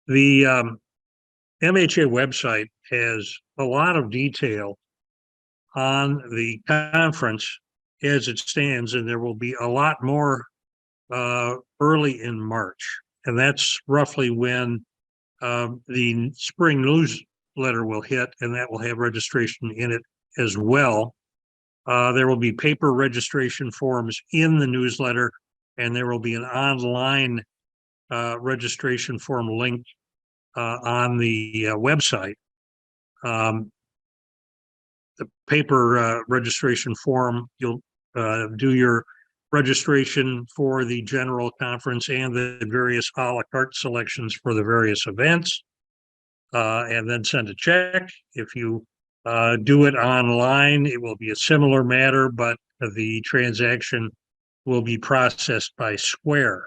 The MHA website has a lot of detail on the conference as it stands, and there will be a lot more early in March. And that's roughly when the spring newsletter will hit, and that will have registration in it as well. There will be paper registration forms in the newsletter, and there will be an online registration form link on the website. The paper registration form, you'll do your registration for the general conference and the various a la carte selections for the various events, and then send a check. If you do it online, it will be a similar matter, but the transaction will be processed by Square,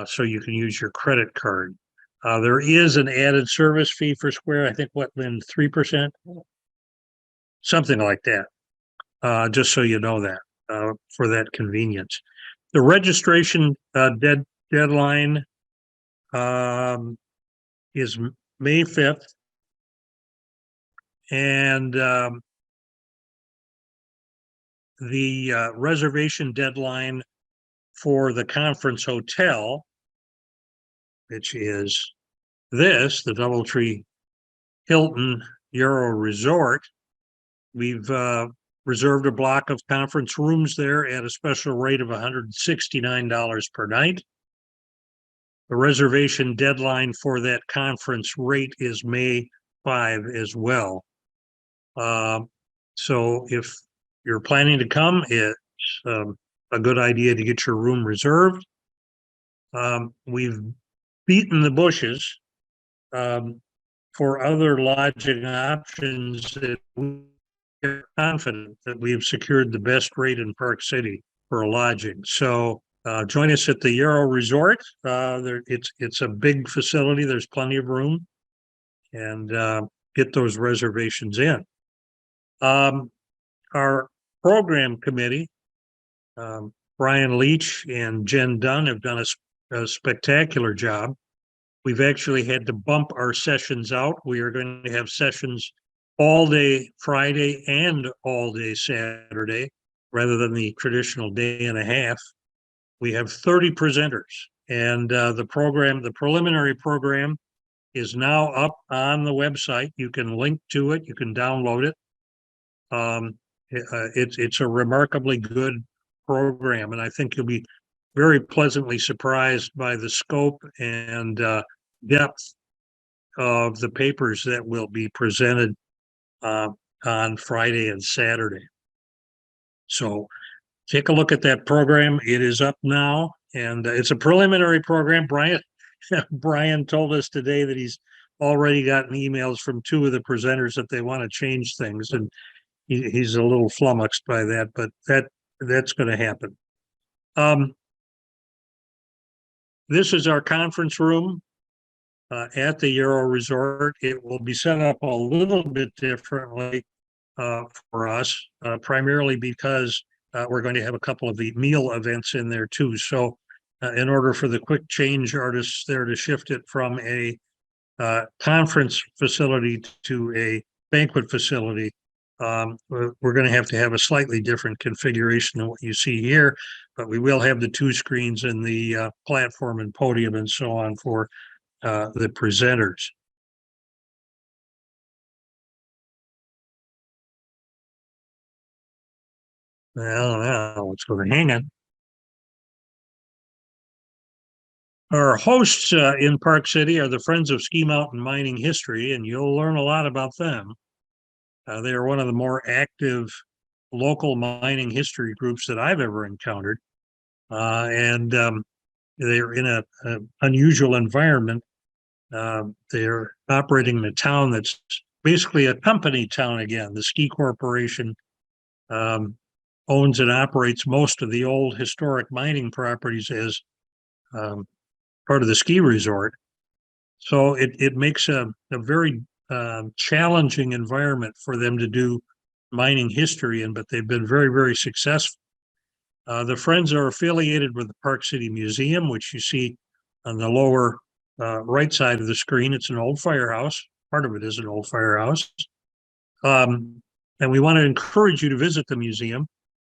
so you can use your credit card. There is an added service fee for Square. I think what, Lynn, 3%? Something like that, just so you know that, for that convenience. The registration deadline is May 5th. And the reservation deadline for the conference hotel, which is the DoubleTree Hilton Euro Resort. We've reserved a block of conference rooms there at a special rate of $169 per night. The reservation deadline for that conference rate is May 5 as well. So if you're planning to come, it's a good idea to get your room reserved. We've beaten the bushes for other lodging options that we are confident that we have secured the best rate in Park City for lodging. So join us at the Euro Resort. It's a big facility. There's plenty of room, and get those reservations in. Our program committee, Brian Leach and Jen Dunn, have done a spectacular job. We've actually had to bump our sessions out. We are going to have sessions all day Friday and all day Saturday, rather than the traditional day and a half. We have 30 presenters, and the preliminary program is now up on the website. You can link to it. You can download it. It's a remarkably good program, and I think you'll be very pleasantly surprised by the scope and depth of the papers that will be presented on Friday and Saturday. So take a look at that program. It is up now, and it's a preliminary program. Brian told us today that he's already gotten emails from two of the presenters that they want to change things, and he's a little flummoxed by that, but that's going to happen. This is our conference room at the Euro Resort. It will be set up a little bit differently for us, primarily because we're going to have a couple of the meal events in there too. So in order for the quick change artists there to shift it from a conference facility to a banquet facility, we're going to have a slightly different configuration than what you see here, but we will have the two screens and the platform and podium and so on for the presenters. Well, now let's go to hang on. Our hosts in Park City are the Friends of Ski Mountain Mining History, and you'll learn a lot about them. They are one of the more active local mining history groups that I've ever encountered. And they're in an unusual environment. They're operating in a town that's basically a company town again. The Ski Corporation owns and operates most of the old historic mining properties as part of the ski resort. So it makes a very challenging environment for them to do mining history in, but they've been very, very successful. The Friends are affiliated with the Park City Museum, which you see on the lower right side of the screen, it's an old firehouse. Part of it is an old firehouse. And we want to encourage you to visit the museum.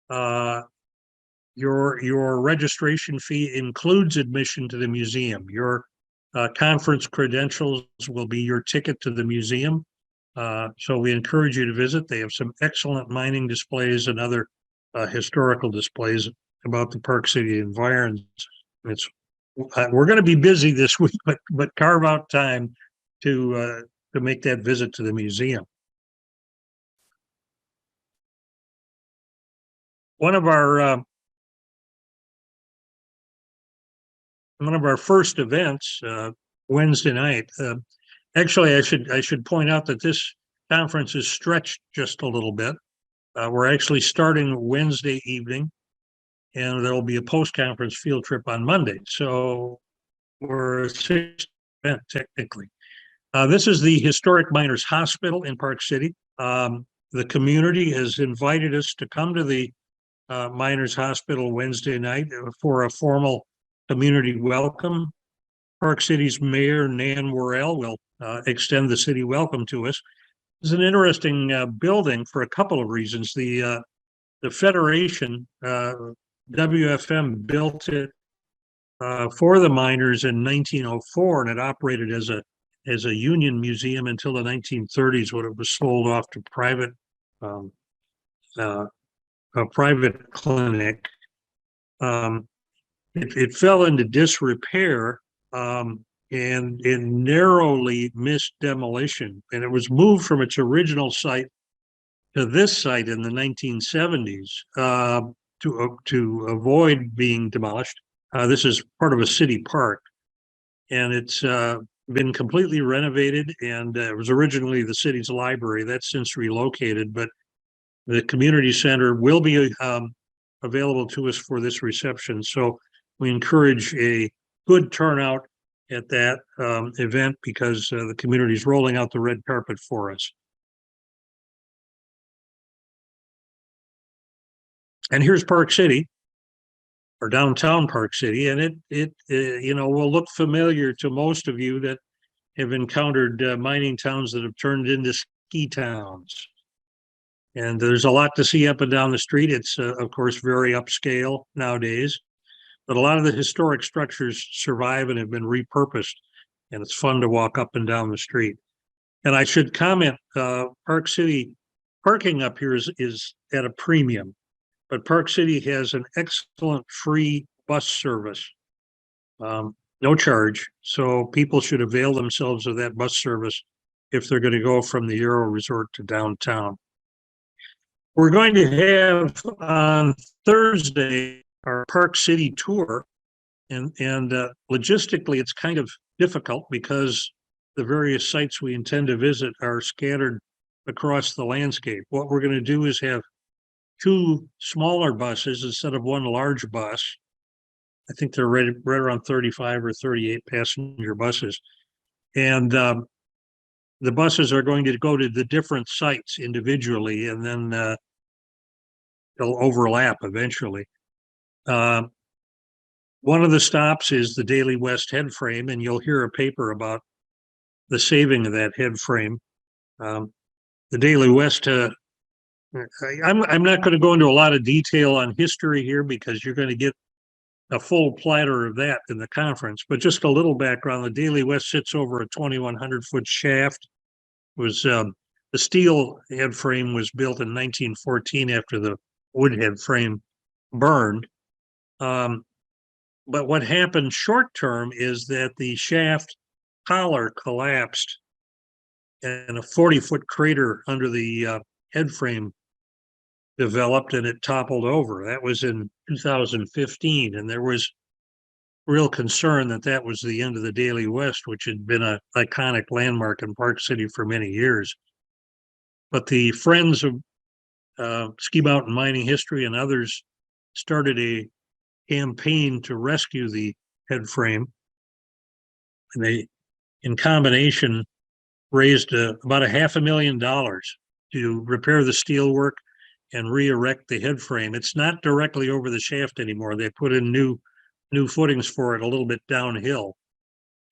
Uh, your registration fee includes admission to the museum. Your conference credentials will be your ticket to the museum. So we encourage you to visit. They have some excellent mining displays and other historical displays about the Park City environs. It's we're going to be busy this week, but carve out time to make that visit to the museum. One of our first events Wednesday night. Actually, I should point out that this conference is stretched just a little bit. We're actually starting Wednesday evening, and there will be a post-conference field trip on Monday. So we're a sixth event technically. This is the Historic Miners Hospital in Park City. The community has invited us to come to the Miners Hospital Wednesday night for a formal community welcome. Park City's Mayor Nan Worrell will extend the city welcome to us. It's an interesting building for a couple of reasons. The Federation, WFM, built it for the miners in 1904, and it operated as a union museum until the 1930s, when it was sold off to um, a private clinic. It fell into disrepair and narrowly missed demolition, and it was moved from its original site to this site in the 1970s to avoid being demolished. This is part of a city park, and it's been completely renovated, and it was originally the city's library. That's since relocated, but the community center will be available to us for this reception. So we encourage a good turnout at that event, because the community is rolling out the red carpet for us. And here's Park City, or downtown Park City, and it will look familiar to most of you that have encountered mining towns that have turned into ski towns. And there's a lot to see up and down the street. It's of course very upscale nowadays, but a lot of the historic structures survive and have been repurposed, and it's fun to walk up and down the street. And I should comment, Park City parking up here is at a premium, but Park City has an excellent free bus service, no charge. So people should avail themselves of that bus service if they're going to go from the Euro Resort to downtown. We're going to have on Thursday our Park City tour, and logistically it's kind of difficult because the various sites we intend to visit are scattered across the landscape. What we're going to do is have two smaller buses instead of one large bus. I think they're right around 35 or 38 passenger buses. And the buses are going to go to the different sites individually, and then they'll overlap eventually. One of the stops is the Daily West head frame, and you'll hear a paper about the saving of that head frame. The Daily West, I'm not going to go into a lot of detail on history here, because you're going to get a full platter of that in the conference, but just a little background. The Daily West sits over a 2,100-foot shaft. It was the steel head frame was built in 1914 after the wood head frame burned. But what happened short term is that the shaft collar collapsed, and a 40-foot crater under the head frame developed, and it toppled over. That was in 2015, and there was real concern that that was the end of the Daily West, which had been an iconic landmark in Park City for many years. But the Friends of Ski Mountain Mining History and others started a campaign to rescue the head frame, and they, in combination, raised about $500,000 to repair the steelwork and re-erect the head frame. It's not directly over the shaft anymore. They put in new footings for it a little bit downhill.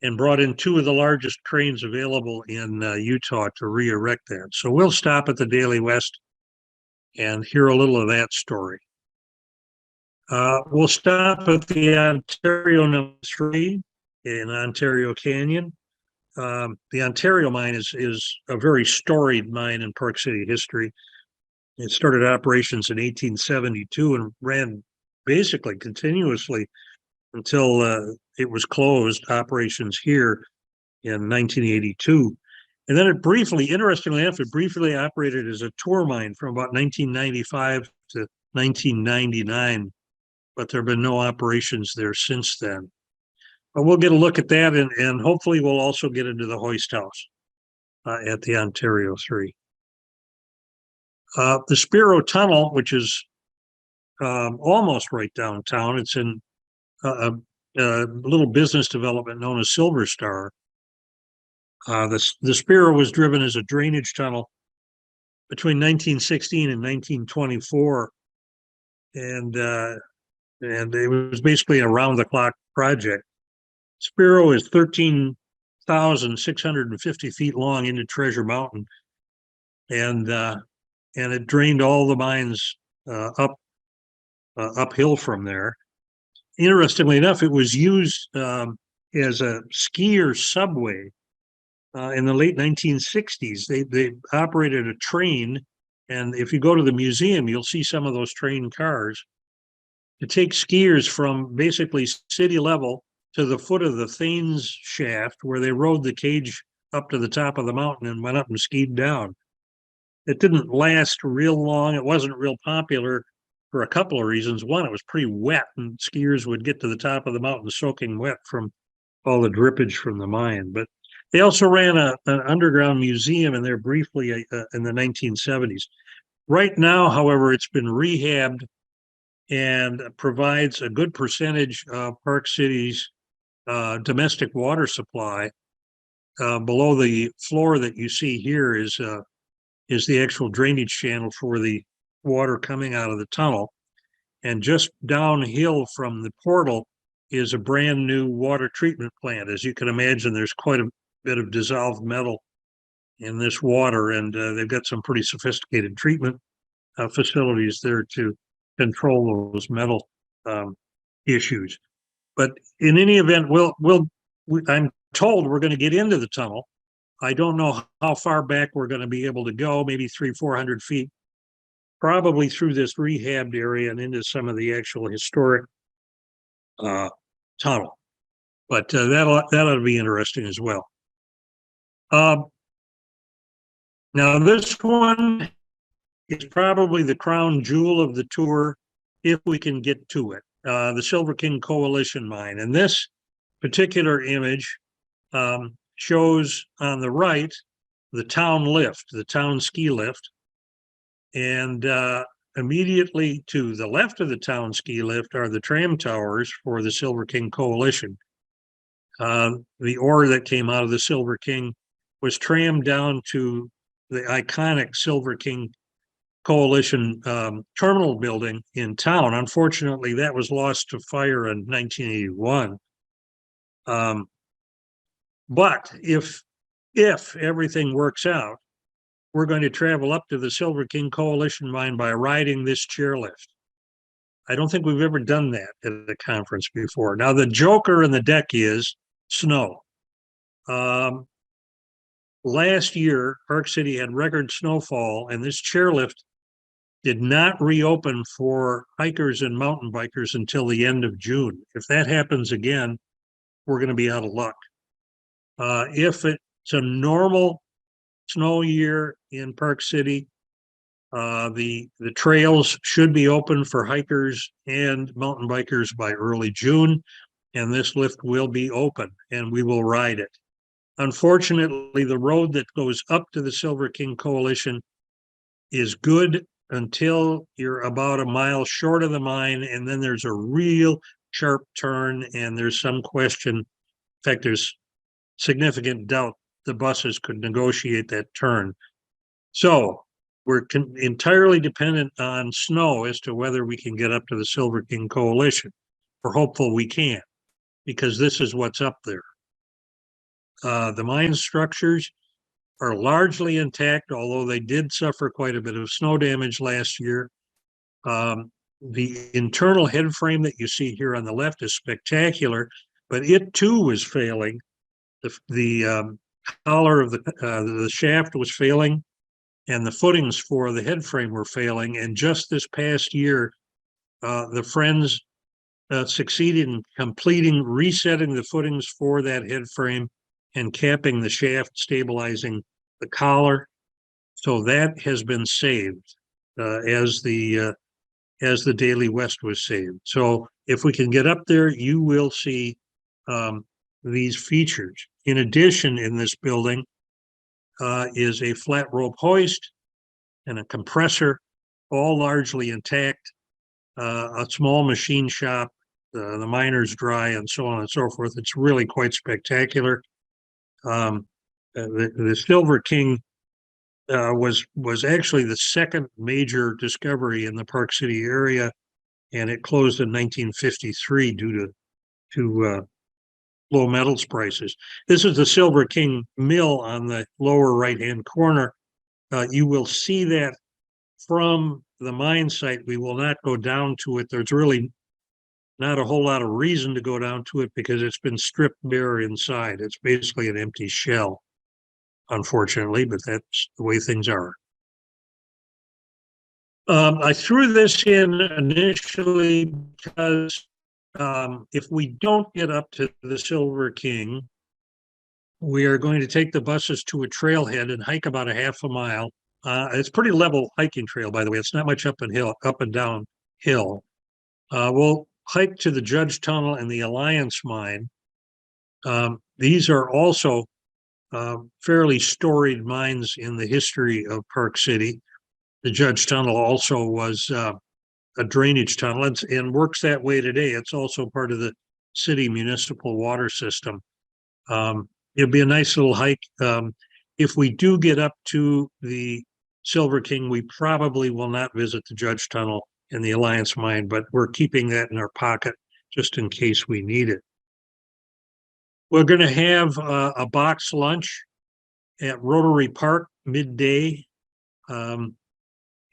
and brought in two of the largest cranes available in Utah to re-erect that. So we'll stop at the Daily West and hear a little of that story. We'll stop at the Ontario number 3 in Ontario Canyon. The Ontario mine is a very storied mine in Park City history. It started operations in 1872 and ran basically continuously until it was closed, operations here in 1982. And then it briefly, interestingly enough, it briefly operated as a tour mine from about 1995 to 1999, but there have been no operations there since then. But we'll get a look at that, and hopefully we'll also get into the hoist house at the Ontario 3. The Spiro Tunnel, which is almost right downtown, it's in a little business development known as Silver Star. The Spiro was driven as a drainage tunnel between 1916 and 1924, and it was basically a round-the-clock project. Spiro is 13,650 feet long into Treasure Mountain, and it drained all the mines uphill from there. Interestingly enough, it was used as a skier subway in the late 1960s. They operated a train, and if you go to the museum, you'll see some of those train cars to take skiers from basically city level to the foot of the Thames shaft, where they rode the cage up to the top of the mountain and went up and skied down. It didn't last real long. It wasn't real popular for a couple of reasons. One, it was pretty wet, and skiers would get to the top of the mountain soaking wet from all the drippage from the mine. But they also ran an underground museum in there briefly in the 1970s. Right now, however, it's been rehabbed and provides a good percentage of Park City's domestic water supply. Below the floor that you see here is the actual drainage channel for the water coming out of the tunnel. And just downhill from the portal is a brand new water treatment plant. As you can imagine, there's quite a bit of dissolved metal in this water, and they've got some pretty sophisticated treatment facilities there to control those metal issues. But in any event, I'm told we're going to get into the tunnel. I don't know how far back we're going to be able to go, maybe 300-400 feet, probably through this rehabbed area and into some of the actual historic tunnel. But that ought to be interesting as well. Now, this one is probably the crown jewel of the tour, if we can get to it, the Silver King Coalition mine. And this particular image shows on the right the town lift, the town ski lift. And immediately to the left of the town ski lift are the tram towers for the Silver King Coalition. The ore that came out of the Silver King was trammed down to the iconic Silver King Coalition terminal building in town. Unfortunately, that was lost to fire in 1981. But if everything works out, we're going to travel up to the Silver King Coalition mine by riding this chairlift. I don't think we've ever done that at a conference before. Now, the joker in the deck is snow. Last year, Park City had record snowfall, and this chairlift did not reopen for hikers and mountain bikers until the end of June. If that happens again, we're going to be out of luck. If it's a normal snow year in Park City, the trails should be open for hikers and mountain bikers by early June, and this lift will be open, and we will ride it. Unfortunately, the road that goes up to the Silver King Coalition is good until you're about a mile short of the mine, and then there's a real sharp turn, and there's some question. In fact, there's significant doubt the buses could negotiate that turn. So we're entirely dependent on snow as to whether we can get up to the Silver King Coalition. We're hopeful we can, because this is what's up there. The mine structures are largely intact, although they did suffer quite a bit of snow damage last year. The internal head frame that you see here on the left is spectacular, but it too was failing. The collar of the shaft was failing, and the footings for the head frame were failing. And just this past year, the Friends succeeded in completing resetting the footings for that head frame and capping the shaft, stabilizing the collar. So that has been saved as the Daily West was saved. So if we can get up there, you will see these features. In addition, in this building is a flat rope hoist and a compressor, all largely intact, a small machine shop, the miner's dry, and so on and so forth. It's really quite spectacular. The Silver King was actually the second major discovery in the Park City area, and it closed in 1953 due to low metals prices. This is the Silver King Mill on the lower right-hand corner. You will see that from the mine site. We will not go down to it. There's really not a whole lot of reason to go down to it because it's been stripped bare inside. It's basically an empty shell, unfortunately, but that's the way things are. I threw this in initially because if we don't get up to the Silver King, we are going to take the buses to a trailhead and hike about a half a mile. It's pretty level hiking trail, by the way. It's not much up and down hill. We'll hike to the Judge Tunnel and the Alliance Mine. These are also fairly storied mines in the history of Park City. The Judge Tunnel also was a drainage tunnel and works that way today. It's also part of the city municipal water system. It'll be a nice little hike. If we do get up to the Silver King, we probably will not visit the Judge Tunnel and the Alliance Mine, but we're keeping that in our pocket just in case we need it. We're going to have a box lunch at Rotary Park midday.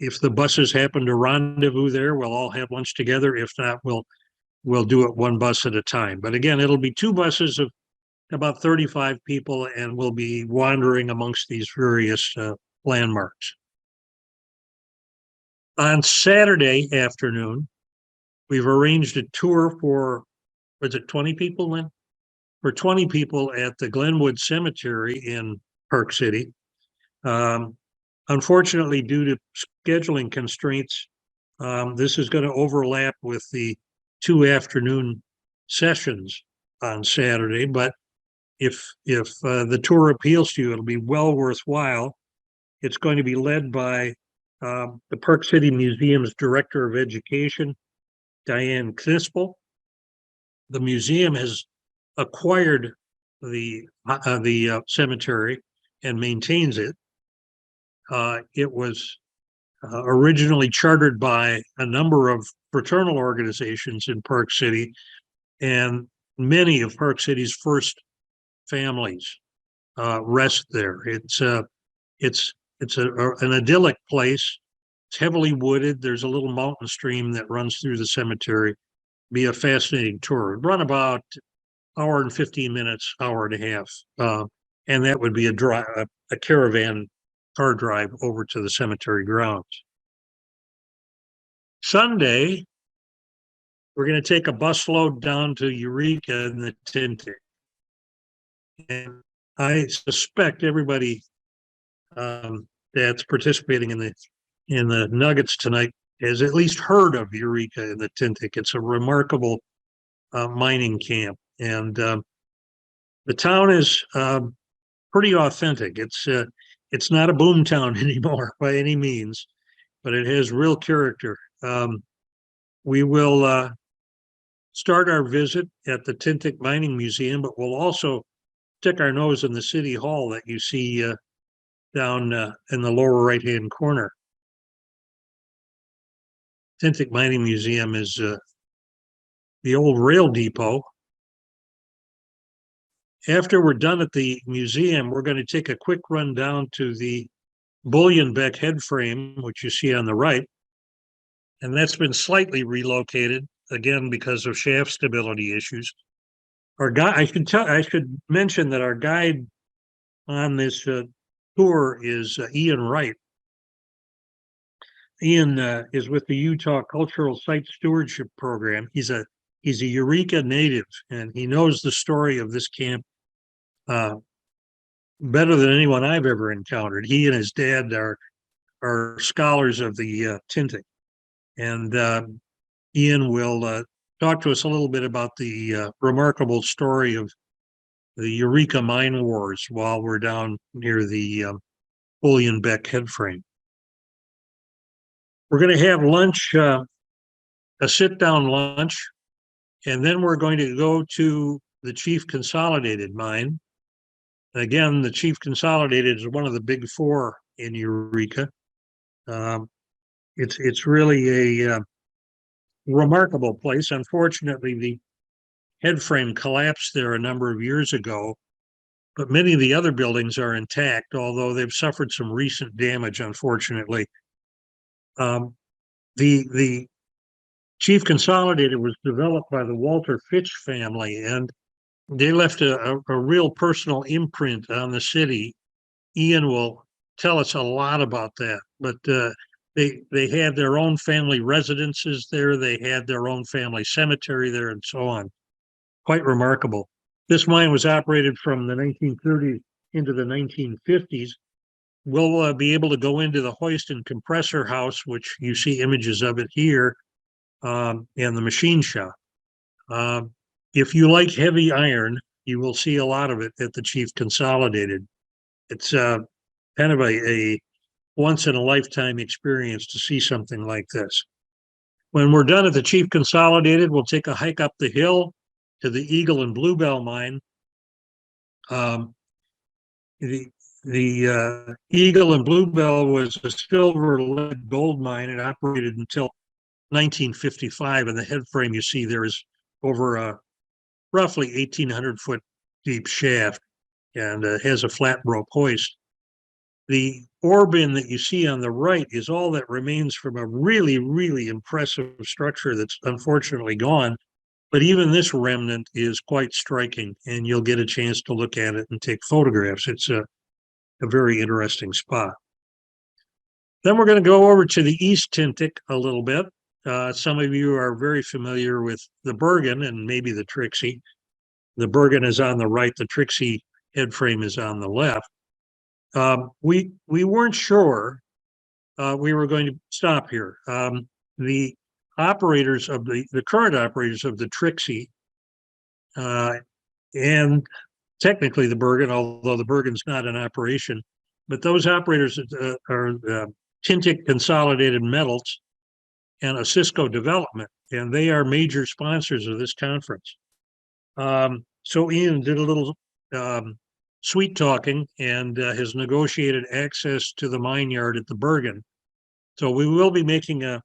If the buses happen to rendezvous there, we'll all have lunch together. If not, we'll do it one bus at a time. But again, it'll be two buses of about 35 people, and we'll be wandering amongst these various landmarks. On Saturday afternoon, we've arranged a tour for, was it 20 people, Lynn? For 20 people at the Glenwood Cemetery in Park City. Unfortunately, due to scheduling constraints, this is going to overlap with the 2 afternoon sessions on Saturday. But if the tour appeals to you, it'll be well worthwhile. It's going to be led by the Park City Museum's Director of Education, Diane Knispel. The museum has acquired the cemetery and maintains it. It was originally chartered by a number of fraternal organizations in Park City, and many of Park City's first families rest there. It's an idyllic place. It's heavily wooded. There's a little mountain stream that runs through the cemetery. Be a fascinating tour. Run about hour and 15 minutes, hour and a half, and that would be a caravan car drive over to the cemetery grounds. Sunday, we're going to take a busload down to Eureka in the Tintic. And I suspect everybody that's participating in the Nuggets tonight has at least heard of Eureka in the Tintic. It's a remarkable mining camp, and the town is pretty authentic. It's not a boom town anymore by any means, but it has real character. We will start our visit at the Tintic Mining Museum, but we'll also stick our nose in the city hall that you see down in the lower right-hand corner. Tintic Mining Museum is the old rail depot, After we're done at the museum, we're going to take a quick run down to the Bullion-Beck head frame, which you see on the right. And that's been slightly relocated, again, because of shaft stability issues. Our guy, I should mention that our guide on this tour is Ian Wright. Ian is with the Utah Cultural Site Stewardship Program. He's a Eureka native, and he knows the story of this camp better than anyone I've ever encountered. He and his dad are scholars of the tinting, and Ian will talk to us a little bit about the remarkable story of the Eureka mine wars while we're down near the Bullion-Beck head frame. We're going to have lunch, a sit-down lunch, and then we're going to go to the Chief Consolidated mine. Again, the Chief Consolidated is one of the big four in Eureka. It's really a remarkable place. Unfortunately, the head frame collapsed there a number of years ago, but many of the other buildings are intact, although they've suffered some recent damage, unfortunately. The Chief Consolidated was developed by the Walter Fitch family, and they left a real personal imprint on the city. Ian will tell us a lot about that, but they had their own family residences there. They had their own family cemetery there, and so on. Quite remarkable. This mine was operated from the 1930s into the 1950s. We'll be able to go into the hoist and compressor house, which you see images of it here, and the machine shop. If you like heavy iron, you will see a lot of it at the Chief Consolidated. It's kind of a once-in-a-lifetime experience to see something like this. When we're done at the Chief Consolidated, we'll take a hike up the hill to the Eagle and Bluebell mine. The Eagle and Bluebell was a silver lead gold mine. It operated until 1955, and the head frame you see there is over a roughly 1,800 foot deep shaft, and has a flat rope hoist. The ore bin that you see on the right is all that remains from a really, really impressive structure that's unfortunately gone. But even this remnant is quite striking, and you'll get a chance to look at it and take photographs. It's a very interesting spot. Then we're going to go over to the East Tintic a little bit. Some of you are very familiar with the Bergen and maybe the Trixie. The Bergen is on the right. The Trixie head frame is on the left. We weren't sure we were going to stop here. The operators of the current operators of the Trixie and technically the Bergen, although the Bergen's not in operation, but those operators are Tintic Consolidated Metals and a Cisco Development, and they are major sponsors of this conference. So Ian did a little sweet talking and has negotiated access to the mine yard at the Bergen. So we will be making a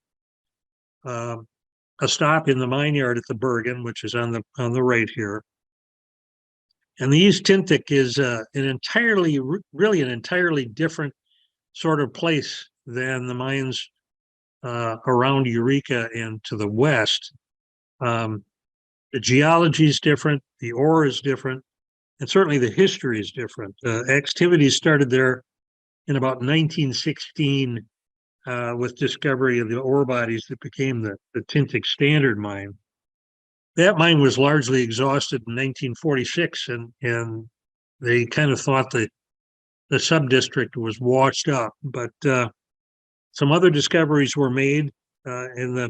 stop in the mine yard at the Bergen, which is on the right here. And the East Tintic is an entirely different sort of place than the mines around Eureka and to the west. The geology is different, the ore is different, and certainly the history is different. Activities started there in about 1916 with discovery of the ore bodies that became the Tintic Standard Mine. That mine was largely exhausted in 1946, and they kind of thought the sub-district was washed up. But some other discoveries were made in the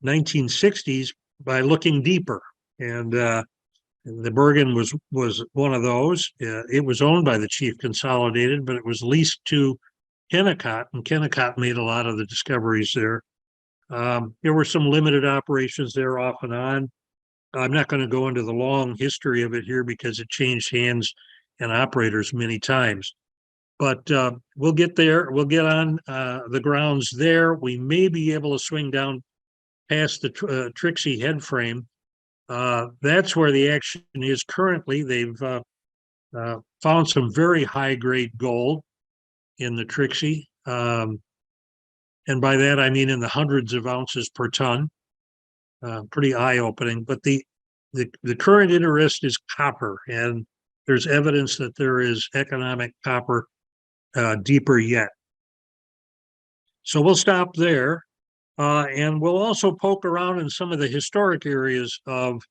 1960s by looking deeper, and the Bergen was one of those. It was owned by the Chief Consolidated, but it was leased to Kennecott, and Kennecott made a lot of the discoveries there. There were some limited operations there off and on. I'm not going to go into the long history of it here because it changed hands and operators many times. But we'll get there. We'll get on the grounds there. We may be able to swing down past the Trixie head frame. That's where the action is currently. They've Found some very high grade gold in the Trixie. And by that, I mean in the hundreds of ounces per ton. Pretty eye opening. But the current interest is copper, and there's evidence that there is economic copper deeper yet. So we'll stop there. And we'll also poke around in some of the historic areas of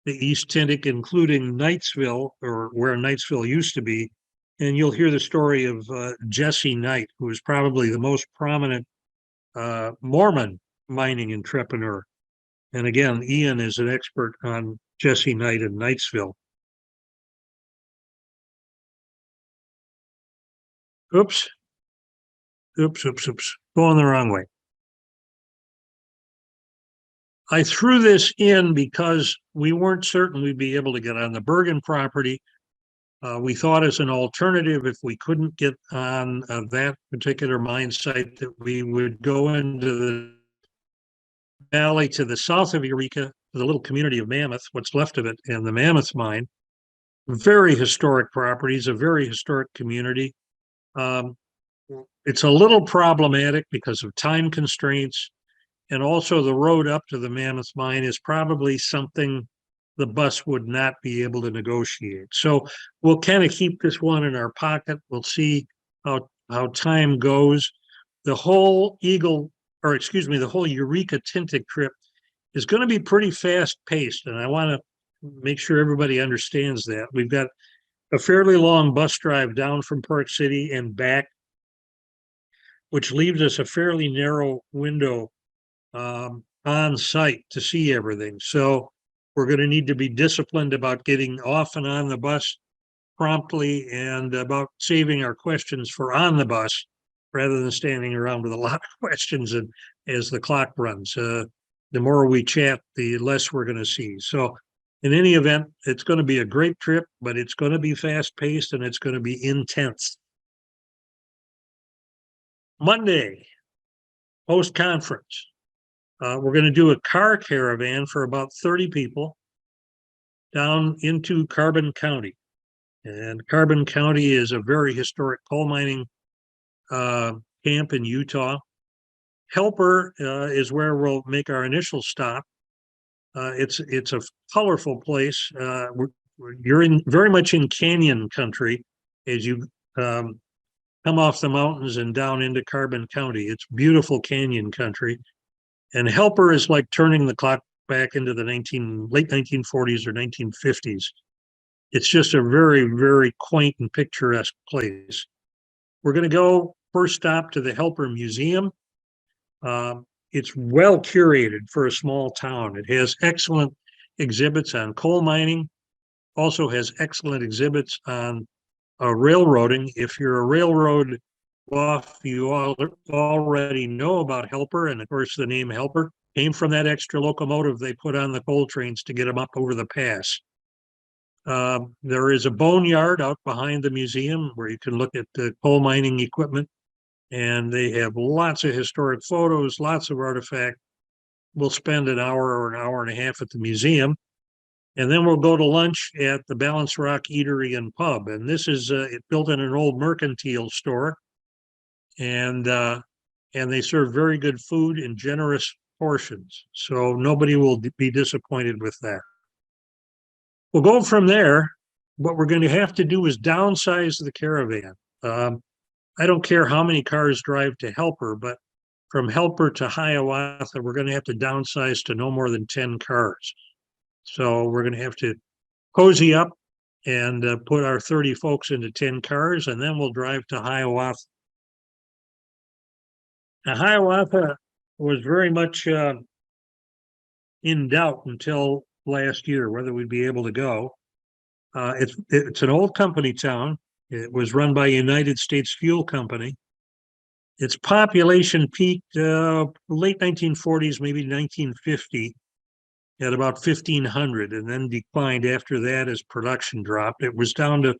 the East Tintic, including Knightsville, or where Knightsville used to be. And you'll hear the story of Jesse Knight, who is probably the most prominent Mormon mining entrepreneur. And again, Ian is an expert on Jesse Knight and Knightsville. Oops. Going the wrong way. I threw this in because we weren't certain we'd be able to get on the Bergen property. We thought as an alternative, if we couldn't get on that particular mine site, that we would go into the valley to the south of Eureka, the little community of Mammoth, what's left of it, and the Mammoth mine. Very historic properties, a very historic community. It's a little problematic because of time constraints. And also the road up to the Mammoth mine is probably something the bus would not be able to negotiate. So we'll kind of keep this one in our pocket. We'll see how time goes. The whole the whole Eureka Tintic trip is going to be pretty fast paced. And I want to make sure everybody understands that. We've got a fairly long bus drive down from Park City and back, which leaves us a fairly narrow window on site to see everything. So we're going to need to be disciplined about getting off and on the bus promptly, and about saving our questions for on the bus rather than standing around with a lot of questions and as the clock runs. The more we chat, the less we're going to see. So in any event, it's going to be a great trip, but it's going to be fast paced and it's going to be intense. Monday, post conference. We're going to do a car caravan for about 30 people down into Carbon County. And Carbon County is a very historic coal mining camp in Utah. Helper is where we'll make our initial stop. It's a colorful place. You're very much in canyon country as you come off the mountains and down into Carbon County. It's beautiful canyon country. And Helper is like turning the clock back into the late 1940s or 1950s. It's just a very, very quaint and picturesque place. We're going to go first stop to the Helper Museum. It's well curated for a small town. It has excellent exhibits on coal mining, also has excellent exhibits on railroading. If you're a railroad buff, you already know about Helper, and of course the name Helper came from that extra locomotive they put on the coal trains to get them up over the pass. There is a boneyard out behind the museum where you can look at the coal mining equipment, and they have lots of historic photos, lots of artifacts. We'll spend an hour or an hour and a half at the museum, and then we'll go to lunch at the Balance Rock Eatery and Pub. And this is built in an old mercantile store, and they serve very good food in generous portions. So nobody will be disappointed with that. We'll go from there. What we're going to have to do is downsize the caravan. I don't care how many cars drive to Helper, but from Helper to Hiawatha, we're going to have to downsize to no more than 10 cars. So we're going to have to cozy up and put our 30 folks into 10 cars, and then we'll drive to Hiawatha. Now, Hiawatha was very much in doubt until last year whether we'd be able to go. It's an old company town. It was run by United States Fuel Company. Its population peaked late 1940s, maybe 1950, at about 1,500, and then declined after that as production dropped. It was down to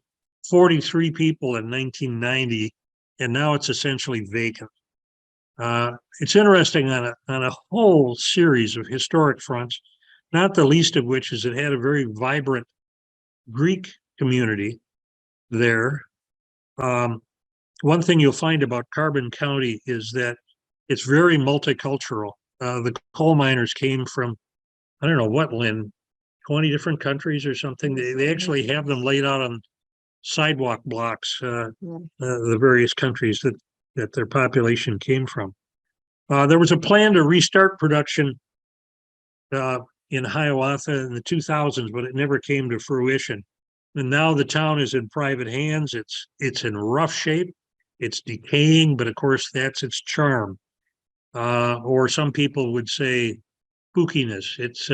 43 people in 1990, and now it's essentially vacant. It's interesting on a whole series of historic fronts, not the least of which is it had a very vibrant Greek community. there. One thing you'll find about Carbon County is that it's very multicultural. The coal miners came from, I don't know what, Lynn, 20 different countries or something. They actually have them laid out on sidewalk blocks, the various countries that their population came from. There was a plan to restart production in Hiawatha in the 2000s, but it never came to fruition. And now the town is in private hands. It's in rough shape. It's decaying, but of course that's its charm. Or some people would say spookiness. It's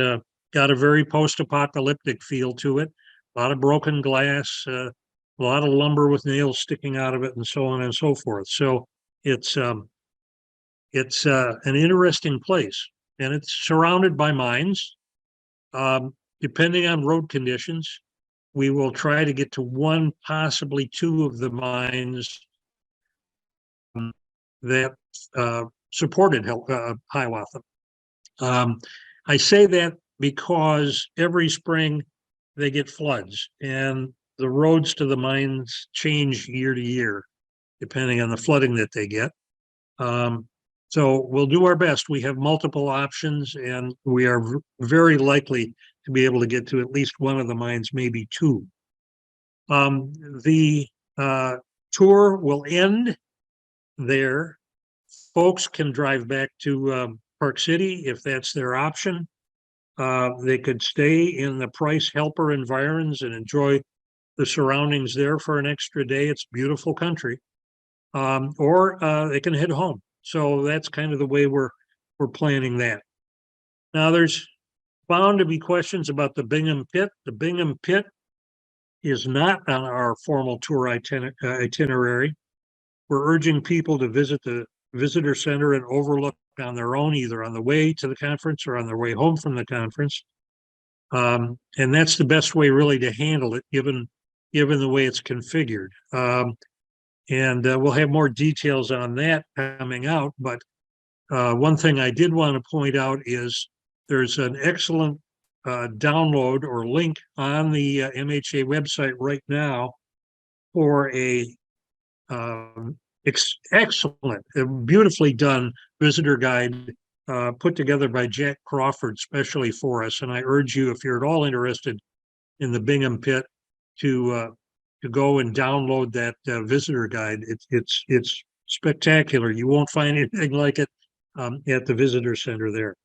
got a very post-apocalyptic feel to it. A lot of broken glass, a lot of lumber with nails sticking out of it, and so on and so forth. So it's an interesting place, and it's surrounded by mines. Depending on road conditions, we will try to get to one, possibly two of the mines that supported Hiawatha. I say that because every spring they get floods, and the roads to the mines change year to year, depending on the flooding that they get. So we'll do our best. We have multiple options, and we are very likely to be able to get to at least one of the mines, maybe two. The tour will end there. Folks can drive back to Park City if that's their option. They could stay in the Price Helper environs and enjoy the surroundings there for an extra day. It's beautiful country. Or they can head home. So that's kind of the way we're planning that. Now, there's bound to be questions about the Bingham Pit. The Bingham Pit is not on our formal tour itinerary. We're urging people to visit the visitor center and overlook on their own, either on the way to the conference or on their way home from the conference. And that's the best way really to handle it, given the way it's configured. And we'll have more details on that coming out. But one thing I did want to point out is there's an excellent download or link on the MHA website right now for a excellent, beautifully done visitor guide put together by Jack Crawford specially for us. And I urge you, if you're at all interested in the Bingham Pit, to go and download that visitor guide. It's spectacular. You won't find anything like it at the visitor center there.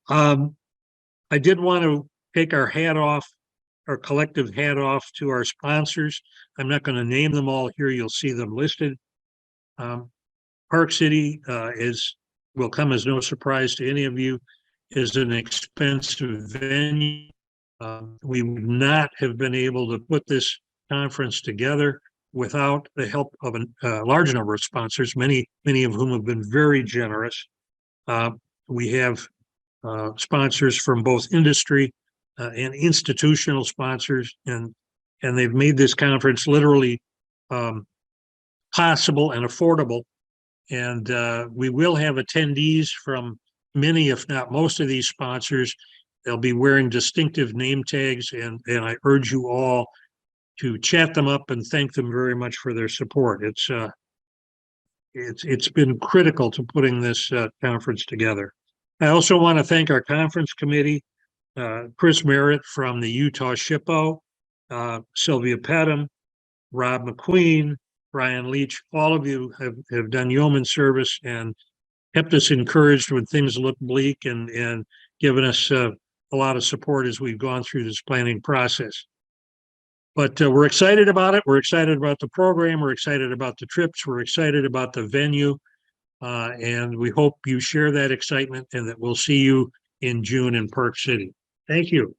I did want to take our hat off, our collective hat off, to our sponsors. I'm not going to name them all here. You'll see them listed. Park City will come as no surprise to any of you, is an expensive venue. We would not have been able to put this conference together without the help of a large number of sponsors, many of whom have been very generous. We have sponsors from both industry and institutional sponsors, and they've made this conference literally possible and affordable. And we will have attendees from many, if not most, of these sponsors. They'll be wearing distinctive name tags, and I urge you all to chat them up and thank them very much for their support. It's been critical to putting this conference together. I also want to thank our conference committee, Chris Merritt from the Utah SHPO, Sylvia Pettum, Rob McQueen, Brian Leach. All of you have done yeoman service and kept us encouraged when things look bleak, and given us a lot of support as we've gone through this planning process. But we're excited about it. We're excited about the program. We're excited about the trips. We're excited about the venue. And we hope you share that excitement, and that we'll see you in June in Park City. Thank you.